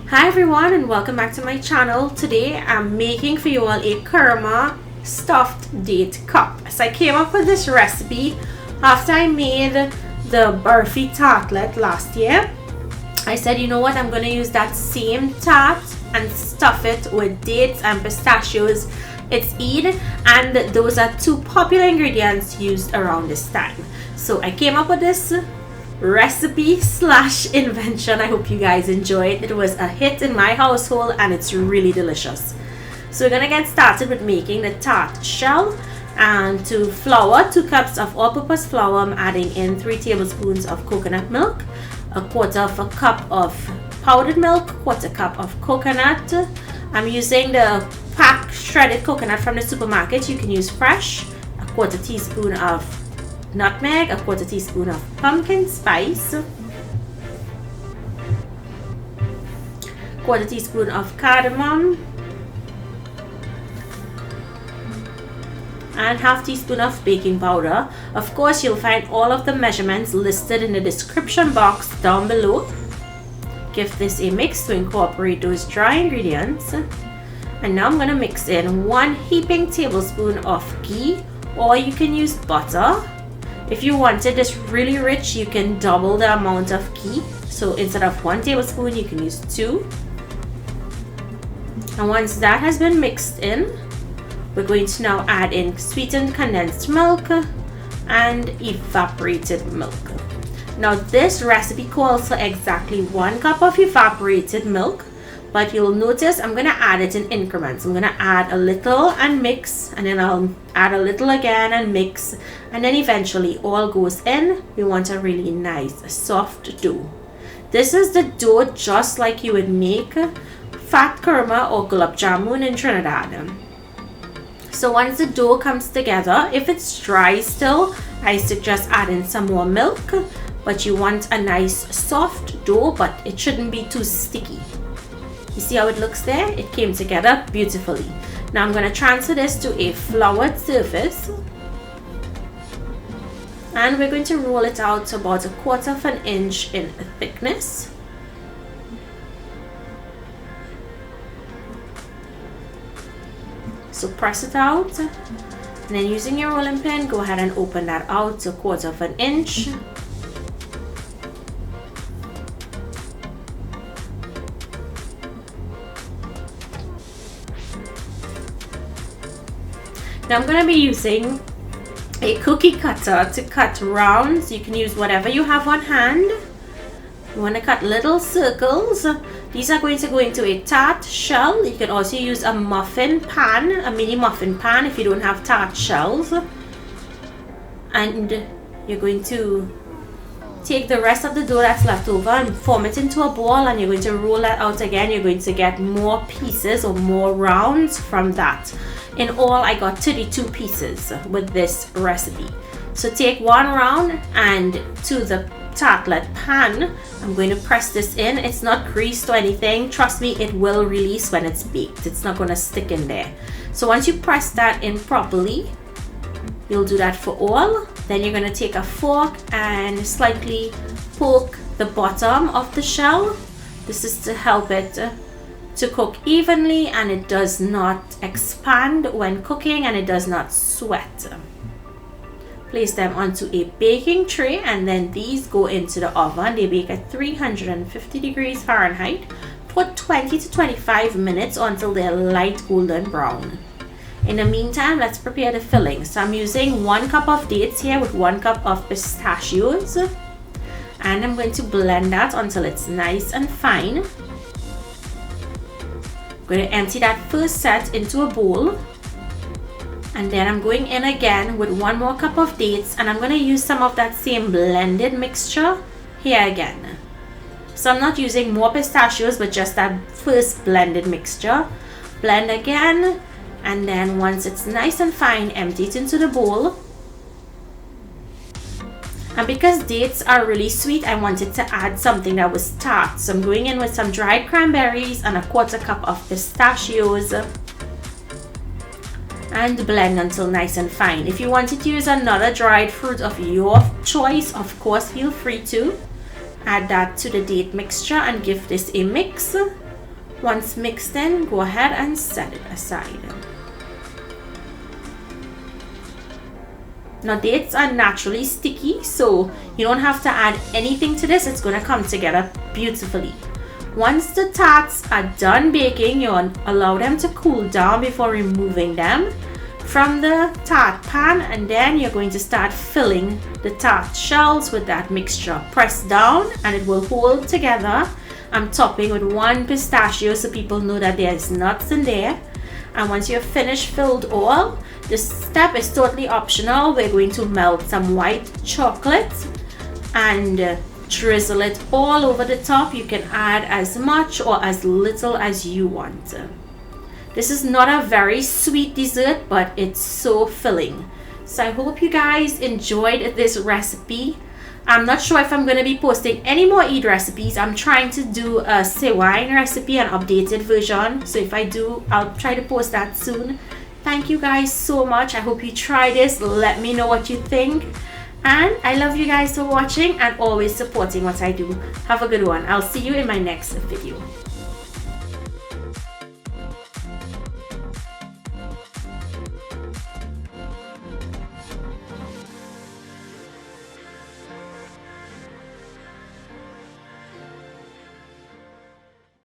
Hi everyone and welcome back to my channel. Today I'm making for you all a Kurma stuffed date cup. So I came up with this recipe after I made the burfi tartlet last year. I said, you know what, I'm going to use that same tart and stuff it with dates and pistachios. It's Eid and those are two popular ingredients used around this time. So I came up with this recipe slash invention. I hope you guys enjoy it. It was a hit in my household and it's really delicious. So we're gonna get started with making the tart shell. And to flour, 2 cups of all-purpose flour, I'm adding in 3 tablespoons of coconut milk, a quarter of a cup of powdered milk, quarter cup of coconut. I'm using the packed shredded coconut from the supermarket. You can use fresh, a quarter teaspoon of nutmeg, a quarter teaspoon of pumpkin spice, quarter teaspoon of cardamom, and half teaspoon of baking powder. Of course, you'll find all of the measurements listed in the description box down below. Give this a mix to incorporate those dry ingredients. And now I'm going to mix in 1 heaping tablespoon of ghee, or you can use butter. If you wanted this really rich, you can double the amount of ghee. So instead of 1 tablespoon, you can use 2. And once that has been mixed in, we're going to now add in sweetened condensed milk and evaporated milk. Now this recipe calls for exactly 1 cup of evaporated milk, but you'll notice I'm going to add it in increments. I'm going to add a little and mix, and then I'll add a little again and mix, and then eventually all goes in. We want a really nice soft dough. This is the dough just like you would make fat kurma or gulab jamun in Trinidad. So once the dough comes together, if it's dry still, I suggest adding some more milk, but you want a nice soft dough, but it shouldn't be too sticky. You see how it looks there? It came together beautifully. Now I'm going to transfer this to a floured surface. And we're going to roll it out to about 1/4 of an inch in thickness. So press it out. And then using your rolling pin, go ahead and open that out to 1/4 of an inch. Now I'm going to be using a cookie cutter to cut rounds. You can use whatever you have on hand. You want to cut little circles. These are going to go into a tart shell. You can also use a muffin pan, a mini muffin pan if you don't have tart shells. And you're going to take the rest of the dough that's left over and form it into a ball, and you're going to roll that out again. You're going to get more pieces or more rounds from that. In all, I got 32 pieces with this recipe. So take 1 round, and to the tartlet pan, I'm going to press this in. It's not greased or anything. Trust me, it will release when it's baked. It's not going to stick in there. So once you press that in properly, you'll do that for all. Then you're going to take a fork and slightly poke the bottom of the shell. This is to help it to cook evenly, and it does not expand when cooking, and it does not sweat. Place them onto a baking tray, and then these go into the oven. They bake at 350 degrees Fahrenheit for 20 to 25 minutes until they're light golden brown. In the meantime, let's prepare the filling. So I'm using 1 cup of dates here with 1 cup of pistachios, and I'm going to blend that until it's nice and fine. I'm going to empty that first set into a bowl, and then I'm going in again with 1 more cup of dates, and I'm going to use some of that same blended mixture here again. So I'm not using more pistachios, but just that first blended mixture. Blend again, and then once it's nice and fine, empty it into the bowl. And because dates are really sweet, I wanted to add something that was tart. So I'm going in with some dried cranberries and a 1/4 cup of pistachios. And blend until nice and fine. If you wanted to use another dried fruit of your choice, of course, feel free to. Add that to the date mixture and give this a mix. Once mixed in, go ahead and set it aside. Now dates are naturally sticky, so you don't have to add anything to this. It's going to come together beautifully. Once the tarts are done baking, you allow them to cool down before removing them from the tart pan, and then you're going to start filling the tart shells with that mixture. Press down and it will hold together. I'm topping with 1 pistachio so people know that there's nuts in there. And once you're finished filled all, this step is totally optional. We're going to melt some white chocolate and drizzle it all over the top. You can add as much or as little as you want. This is not a very sweet dessert, but it's so filling. So I hope you guys enjoyed this recipe. I'm not sure if I'm going to be posting any more Eid recipes. I'm trying to do a wine recipe, an updated version. So if I do, I'll try to post that soon. Thank you guys so much. I hope you try this. Let me know what you think. And I love you guys for watching and always supporting what I do. Have a good one. I'll see you in my next video.